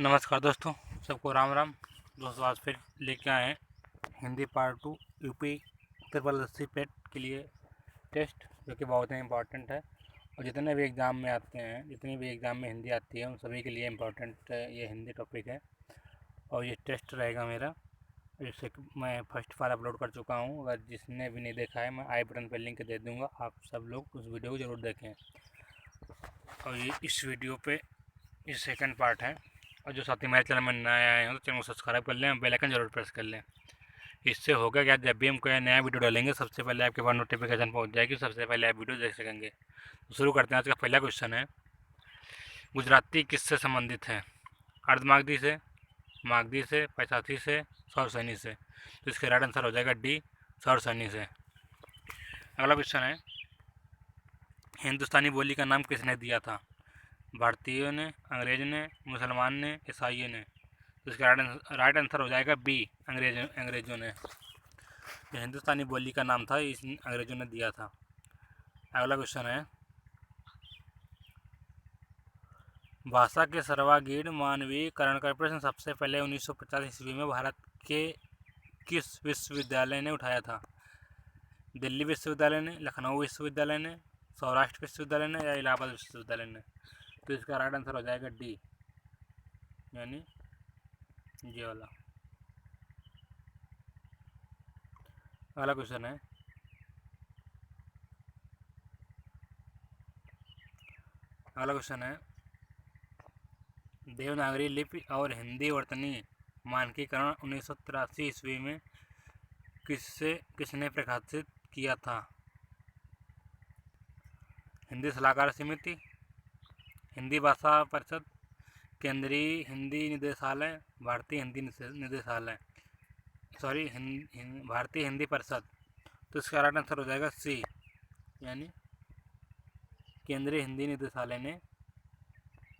नमस्कार दोस्तों, सबको राम राम। दोस्तों आज फिर लेके आए हैं हिंदी पार्ट 2 यूपी त्रिपल पेट के लिए टेस्ट, जो कि बहुत ही इम्पोर्टेंट है। और जितने भी एग्ज़ाम में आते हैं, जितनी भी एग्ज़ाम में हिंदी आती है, उन सभी के लिए इम्पोर्टेंट ये हिंदी टॉपिक है। और ये टेस्ट रहेगा मेरा, जिससे मैं फर्स्ट फाइल अपलोड कर चुका हूँ। अगर जिसने भी नहीं देखा है, मैं आई बटन पर लिंक दे दूँगा, आप सब लोग उस वीडियो को ज़रूर देखें। और ये इस वीडियो पे ये सेकंड पार्ट है। और जो साथी मेरे चैनल में नए आए हैं तो चैनल को सब्सक्राइब कर लें, बेल आइकन जरूर प्रेस कर लें। इससे होगा क्या, जब भी हम कोई नया वीडियो डालेंगे सबसे पहले आपके पास नोटिफिकेशन पहुंच जाएगी, सबसे पहले आप वीडियो देख सकेंगे। तो शुरू करते हैं। आज का पहला क्वेश्चन है, गुजराती किससे संबंधित है? अर्धमागधी से, मागधी से, पैसाथी से, सौरसैनी से। तो इसका राइट आंसर हो जाएगा डी, सौरसैनी से। अगला क्वेश्चन है, हिंदुस्तानी बोली का नाम किसने दिया था? भारतीयों ने, अंग्रेज ने, मुसलमान ने, ईसाइयों ने। तो इसका राइट आंसर हो जाएगा बी, अंग्रेजों ने। ये हिंदुस्तानी बोली का नाम था, इस अंग्रेजों ने दिया था। अगला क्वेश्चन है, भाषा के सर्वांगीण मानवीयकरण का प्रश्न सबसे पहले 1950 ईस्वी में भारत के किस विश्वविद्यालय ने उठाया था? दिल्ली विश्वविद्यालय ने, लखनऊ विश्वविद्यालय ने, सौराष्ट्र विश्वविद्यालय ने, या इलाहाबाद विश्वविद्यालय ने। तो इसका राइट आंसर हो जाएगा डी, यानी ये वाला। अगला क्वेश्चन है, देवनागरी लिपि और हिंदी वर्तनी मानकीकरण 1983 ईस्वी में किसने प्रकाशित किया था? हिंदी सलाहकार समिति, हिंदी भाषा परिषद, केंद्रीय हिंदी निदेशालय, भारतीय हिंदी निदेशालय, सॉरी भारतीय हिंदी परिषद। तो इसका राइट आंसर हो जाएगा सी, यानी केंद्रीय हिंदी निदेशालय ने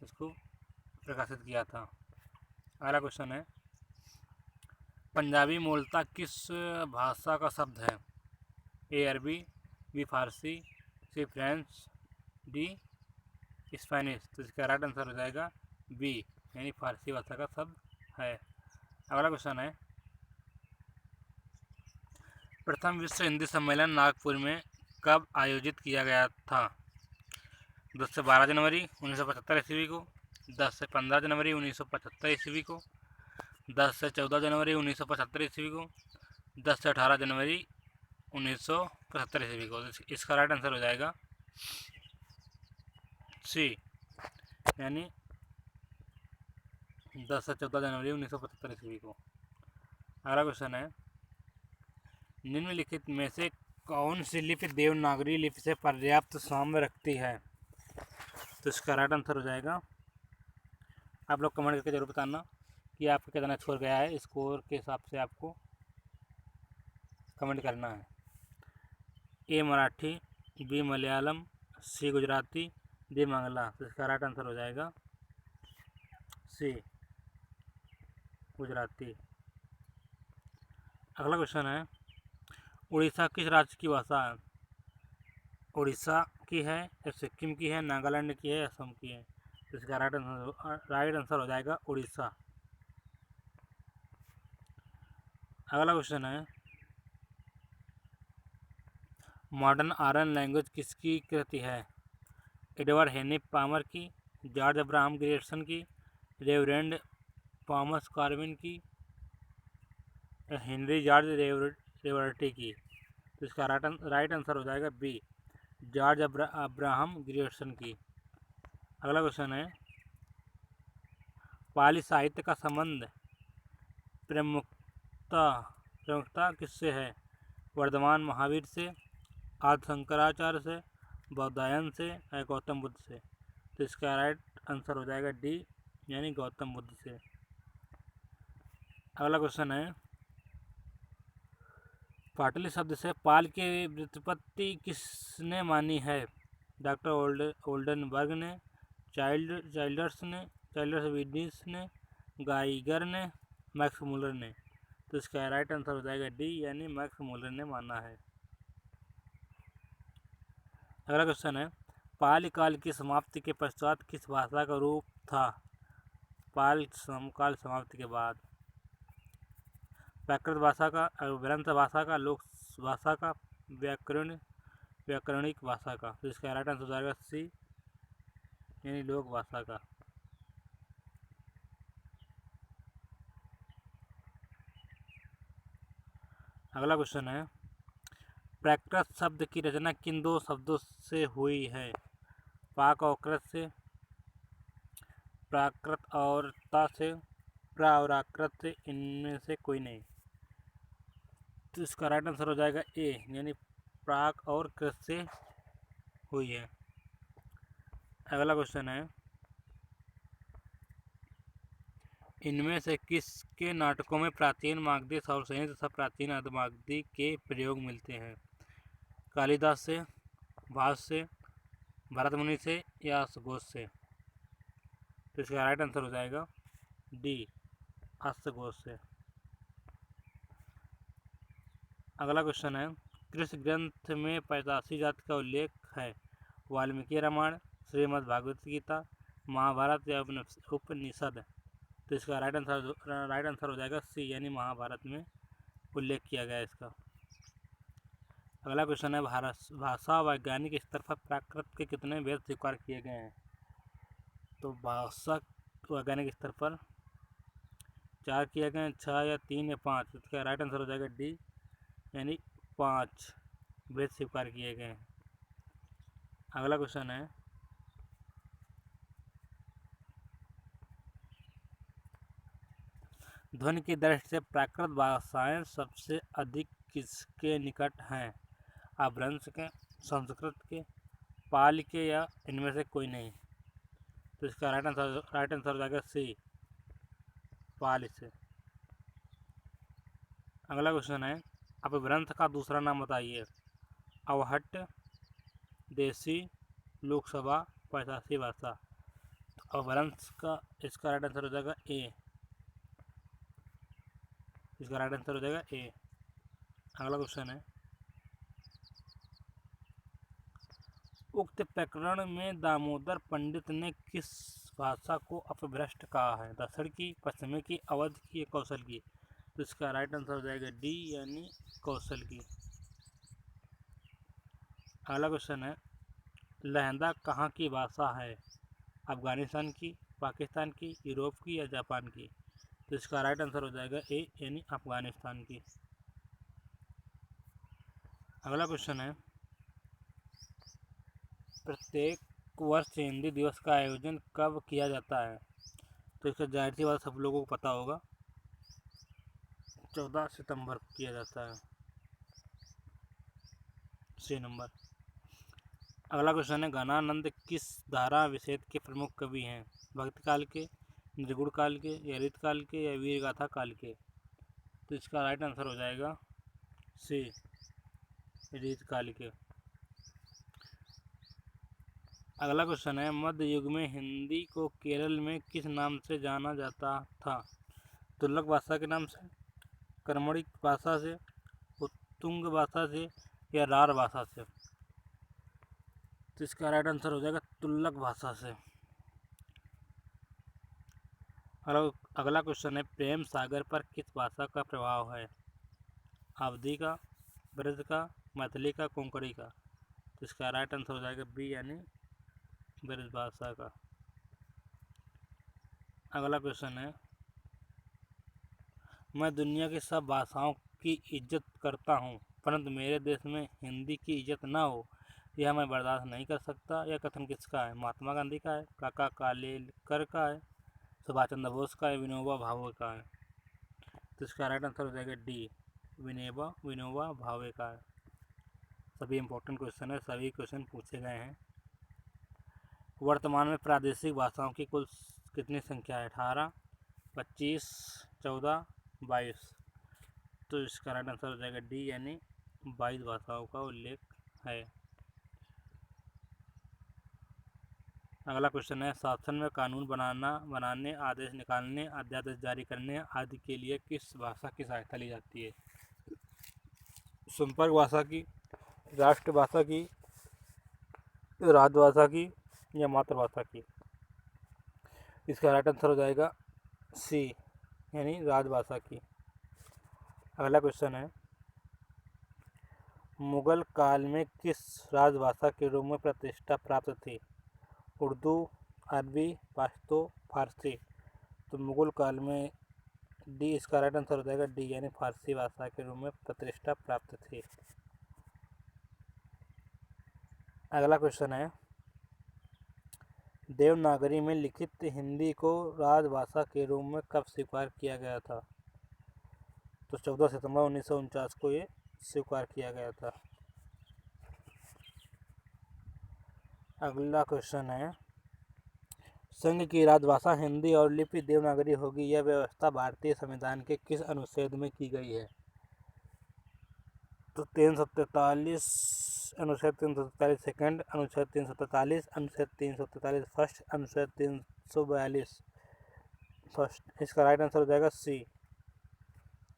इसको प्रकाशित किया था। अगला क्वेश्चन है, पंजाबी मूलतः किस भाषा का शब्द है? ए अरबी, बी फारसी, सी फ्रेंच, डी स्पेनिश। तो इसका राइट आंसर हो जाएगा बी, यानी फारसी भाषा का शब्द है। अगला क्वेश्चन है, प्रथम विश्व हिंदी सम्मेलन नागपुर में कब आयोजित किया गया था? 10 से 12 जनवरी 1975 ईस्वी को, 10 से 15 जनवरी 1975 ईस्वी को, 10 से 14 जनवरी 1975 ईस्वी को, 10 से 18 जनवरी 1975 ईस्वी को। इसका राइट आंसर हो जाएगा सी, यानी 10 से 14 जनवरी 1975 ईस्वी को। अगला क्वेश्चन है, निम्नलिखित में से कौन सी लिपि देवनागरी लिपि से पर्याप्त साम्य रखती है? तो इसका राइट आंसर हो जाएगा, आप लोग कमेंट करके जरूर बताना कि आपका कितना स्कोर गया है। स्कोर के हिसाब से आपको कमेंट करना है। ए मराठी, बी मलयालम, सी गुजराती, डी बांग्ला। तो इसका राइट आंसर हो जाएगा सी, गुजराती। अगला क्वेश्चन है, उड़ीसा किस राज्य की भाषा है? उड़ीसा की है, या सिक्किम की है, नागालैंड की है, असम की है। तो इसका राइट आंसर हो जाएगा उड़ीसा। अगला क्वेश्चन है, मॉडर्न आयरन लैंग्वेज किसकी कृति है? एडवर्ड हेनी पामर की, जॉर्ज अब्राहम ग्रियर्सन की, रेवरेंड थॉमस कार्विन की, हेनरी जॉर्ज रेवर्टी की। तो इसका राइट आंसर हो जाएगा बी, जॉर्ज अब्राहम ग्रियर्सन की। अगला क्वेश्चन है, पाली साहित्य का संबंध प्रमुखता किससे है? वर्धमान महावीर से, आदि शंकराचार्य से, बौधायन से, या गौतम बुद्ध से। तो इसका राइट आंसर हो जाएगा डी, यानी गौतम बुद्ध से। अगला क्वेश्चन है, पाटली शब्द से पाल की व्युत्पत्ति किसने मानी है? डॉक्टर ओल्डनबर्ग ने, चाइल्डर्स विडिस ने, गाइगर ने, मैक्स मुलर ने। तो इसका राइट आंसर हो जाएगा डी, यानी मैक्स मुलर ने माना है। अगला क्वेश्चन है, पाली काल की समाप्ति के पश्चात किस भाषा का रूप था? पाल समकाल समाप्ति के बाद। प्राकृत भाषा का, ग्रंथ भाषा का, लोक भाषा का, व्याकरणिक भाषा का। तो इसका राइट आंसर हो जाएगा सी, यानी लोक भाषा का। अगला क्वेश्चन है, प्राकृत शब्द की रचना किन दो शब्दों से हुई है? पाक और कृत से, प्राकृत और ता से, प्रा और आकृत से, इनमें से कोई नहीं। तो इसका राइट आंसर हो जाएगा ए, यानी प्राक और कृत से हुई है। अगला क्वेश्चन है, इनमें से किसके नाटकों में प्राचीन मागधी और संयुक्त तथा प्राचीन अर्धमागधी के प्रयोग मिलते हैं? कालिदास से, भास से, भरत मुनि से या अश्वघोष से? तो इसका राइट आंसर हो जाएगा डी, अश्वघोष से। अगला क्वेश्चन है, कृष्ण ग्रंथ में 85 जाति का उल्लेख है? वाल्मीकि रामायण, श्रीमद् भागवत गीता, महाभारत या उपनिषद? तो इसका राइट आंसर हो जाएगा सी, यानी महाभारत में उल्लेख किया गया है इसका। अगला क्वेश्चन है, भाषा वैज्ञानिक स्तर पर प्राकृत के कितने भेद स्वीकार किए गए हैं? तो भाषा वैज्ञानिक स्तर पर 4 किए गए हैं, 6 या 3 या 5? इसका राइट आंसर हो जाएगा डी, यानी 5 भेद स्वीकार किए गए हैं। अगला क्वेश्चन है, ध्वनि की दृष्टि से प्राकृत भाषाएं सबसे अधिक किसके निकट हैं? अपभ्रंश के, संस्कृत के, पाल के या इनमें से कोई नहीं? तो इसका राइट आंसर हो जाएगा सी, पाल से। अगला क्वेश्चन है, अपभ्रंश का दूसरा नाम बताइए? अवहट्ट, देसी, लोकसभा, पैशासी भाषा? तो अपभ्रंश का इसका राइट आंसर हो जाएगा ए, इसका राइट आंसर हो जाएगा ए। अगला क्वेश्चन है, उक्त प्रकरण में दामोदर पंडित ने किस भाषा को अपभ्रष्ट कहा है? दक्षिण की, पश्चिमी की, अवध की या कौशल की? तो इसका राइट आंसर हो जाएगा डी, यानी कौशल की। अगला क्वेश्चन है, लहंदा कहाँ की भाषा है? अफगानिस्तान की, पाकिस्तान की, यूरोप की या जापान की? तो इसका राइट आंसर हो जाएगा ए, यानी अफगानिस्तान की। अगला क्वेश्चन है, प्रत्येक वर्ष हिंदी दिवस का आयोजन कब किया जाता है? तो इसका जाहिर सी बात सब लोगों को पता होगा, 14 सितंबर को किया जाता है, सी नंबर। अगला क्वेश्चन है, घनानंद किस धारा विशेष के प्रमुख कवि हैं? भक्त काल के, निर्गुण काल के, या रीत काल के या वीर गाथा काल के? तो इसका राइट आंसर हो जाएगा सी, रीत काल के। अगला क्वेश्चन है, मध्य युग में हिंदी को केरल में किस नाम से जाना जाता था? तुगलक भाषा के नाम से, कर्मणिक भाषा से, उत्तुंग भाषा से या रार भाषा से? तो इसका राइट आंसर हो जाएगा तुगलक भाषा से। अगला क्वेश्चन है, प्रेम सागर पर किस भाषा का प्रभाव है? अवधी का, ब्रज का, मैथिली का, कोंकणी का? तो इसका राइट आंसर हो जाएगा बी, यानी ब्रज भाषा का। अगला क्वेश्चन है, मैं दुनिया की सब भाषाओं की इज्जत करता हूँ परंतु मेरे देश में हिंदी की इज्जत ना हो, यह मैं बर्दाश्त नहीं कर सकता। यह कथन किसका है? महात्मा गांधी का है, काका कालेलकर का है, सुभाष चंद्र बोस का है, विनोबा भावे का है? तो इसका राइट आंसर हो जाएगा डी, विनोबा भावे का है। सभी इंपॉर्टेंट क्वेश्चन है, सभी क्वेश्चन पूछे गए हैं। वर्तमान में प्रादेशिक भाषाओं की कुल कितनी संख्या है? 18, 25, 14, 22? तो इसका राइट आंसर हो जाएगा डी, यानी 22 भाषाओं का उल्लेख है। अगला क्वेश्चन है, शासन में कानून बनाने, आदेश निकालने, अध्यादेश जारी करने आदि के लिए किस भाषा की सहायता ली जाती है? संपर्क भाषा की, राष्ट्रभाषा की, राजभाषा की या मातृभाषा की? इसका राइट आंसर हो जाएगा सी यानी राजभाषा की। अगला क्वेश्चन है, मुगल काल में किस राजभाषा के रूप में प्रतिष्ठा प्राप्त थी? उर्दू, अरबी, पश्तो, फारसी। तो मुगल काल में डी इसका राइट आंसर हो जाएगा, डी यानी फारसी भाषा के रूप में प्रतिष्ठा प्राप्त थी। अगला क्वेश्चन है, देवनागरी में लिखित हिंदी को राजभाषा के रूप में कब स्वीकार किया गया था? तो 14 सितंबर 1949 को ये स्वीकार किया गया था। अगला क्वेश्चन है, संघ की राजभाषा हिंदी और लिपि देवनागरी होगी, यह व्यवस्था भारतीय संविधान के किस अनुच्छेद में की गई है? तो 343 अनुच्छेद 343 सेकंड, अनुच्छेद 343, अनुच्छेद 343 फर्स्ट, अनुच्छेद 342 फर्स्ट। इसका राइट आंसर हो जाएगा सी,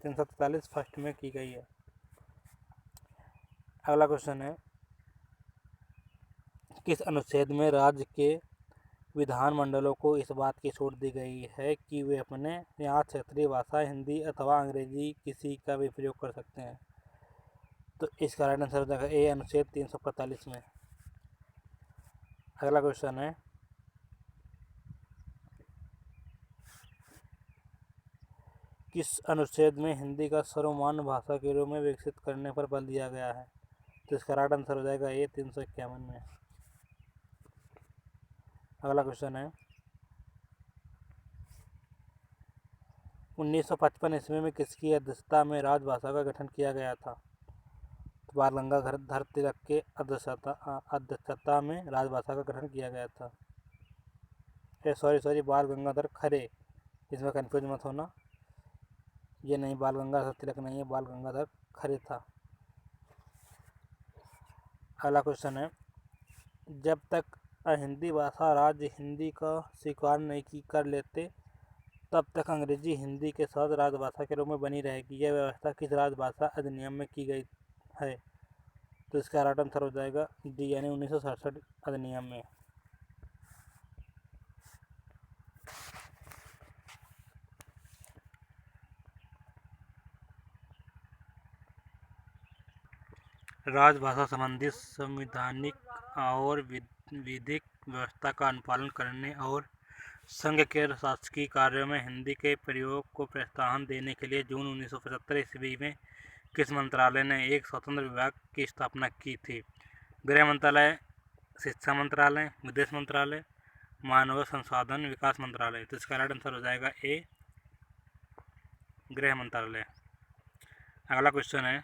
343 फर्स्ट में की गई है। अगला क्वेश्चन है, किस अनुच्छेद में राज्य के विधानमंडलों को इस बात की छूट दी गई है कि वे अपने यहाँ क्षेत्रीय भाषा हिंदी अथवा अंग्रेजी किसी का भी प्रयोग कर सकते हैं? तो इसका राइट आंसर हो जाएगा ए, अनुच्छेद 345 में। अगला क्वेश्चन है, किस अनुच्छेद में हिंदी का सर्वमान्य भाषा के रूप में विकसित करने पर बल दिया गया है? तो इसका राइट आंसर हो जाएगा ए, 351 में। अगला क्वेश्चन है, 1955 ईस्वी में किसकी अध्यक्षता में राजभाषा का गठन किया गया था? तो बाल गंगाधर तिलक के अध्यक्षता में राजभाषा का गठन किया गया था। सॉरी बाल गंगाधर खरे, इसमें कंफ्यूज मत होना, ये नहीं, बाल गंगाधर तिलक नहीं है, बाल गंगाधर खरे था। अगला क्वेश्चन है, जब तक हिंदी भाषा राज्य हिंदी का स्वीकार नहीं कर लेते तब तक अंग्रेजी हिंदी के साथ राजभाषा के रूप में बनी रहेगी, यह व्यवस्था किस राजभाषा अधिनियम में की गई है? तो इसका राइट आंसर हो जाएगा डी यानी 1967 अधिनियम में। राजभाषा संबंधी संवैधानिक और विधिक व्यवस्था का अनुपालन करने और संघ के शासकीय कार्यों में हिंदी के प्रयोग को प्रोत्साहन देने के लिए जून 1975 ईस्वी में किस मंत्रालय ने एक स्वतंत्र विभाग की स्थापना की थी? गृह मंत्रालय, शिक्षा मंत्रालय, विदेश मंत्रालय, मानव संसाधन विकास मंत्रालय। तो इसका राइट आंसर हो जाएगा ए, गृह मंत्रालय। अगला क्वेश्चन है,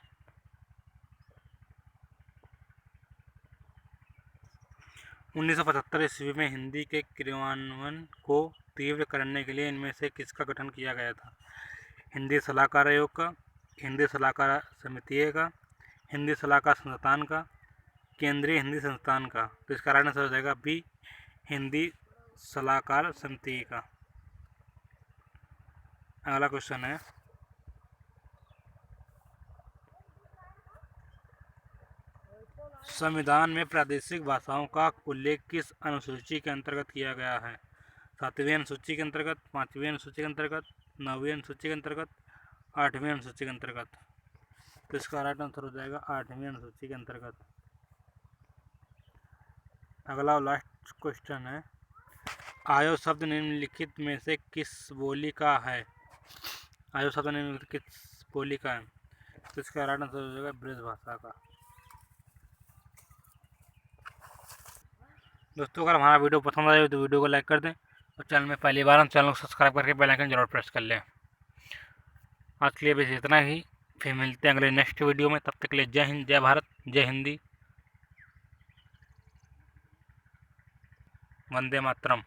1975 ईस्वी में हिंदी के क्रियान्वयन को तीव्र करने के लिए इनमें से किसका गठन किया गया था? हिंदी सलाहकार आयोग का, हिंदी सलाहकार समिति का, हिंदी सलाहकार संस्थान का, केंद्रीय हिंदी संस्थान का। तो इसका राइट आंसर हो जाएगा बी, हिंदी सलाहकार समिति का। अगला क्वेश्चन है, संविधान में प्रादेशिक भाषाओं का उल्लेख किस अनुसूची के अंतर्गत किया गया है? 7वीं अनुसूची के अंतर्गत, 5वीं अनुसूची के अंतर्गत, 9वीं अनुसूची के अंतर्गत, 8वीं अनुसूची के अंतर्गत। तो इसका राइट आंसर हो जाएगा 8वीं अनुसूची के अंतर्गत। अगला लास्ट क्वेश्चन है, आयो शब्द निम्नलिखित में से किस बोली का है? आयो शब्द निम्नलिखित किस बोली का है? तो इसका राइट आंसर हो जाएगा ब्रज भाषा का। दोस्तों, अगर हमारा वीडियो पसंद आए तो वीडियो को लाइक कर दें और चैनल में पहली बार हम चैनल को सब्सक्राइब करके बेल आइकन जरूर प्रेस कर लें। आज के लिए बस इतना ही, फिर मिलते हैं अगले नेक्स्ट वीडियो में। तब तक के लिए जय हिंद, जय भारत, जय हिंदी, वंदे मातरम।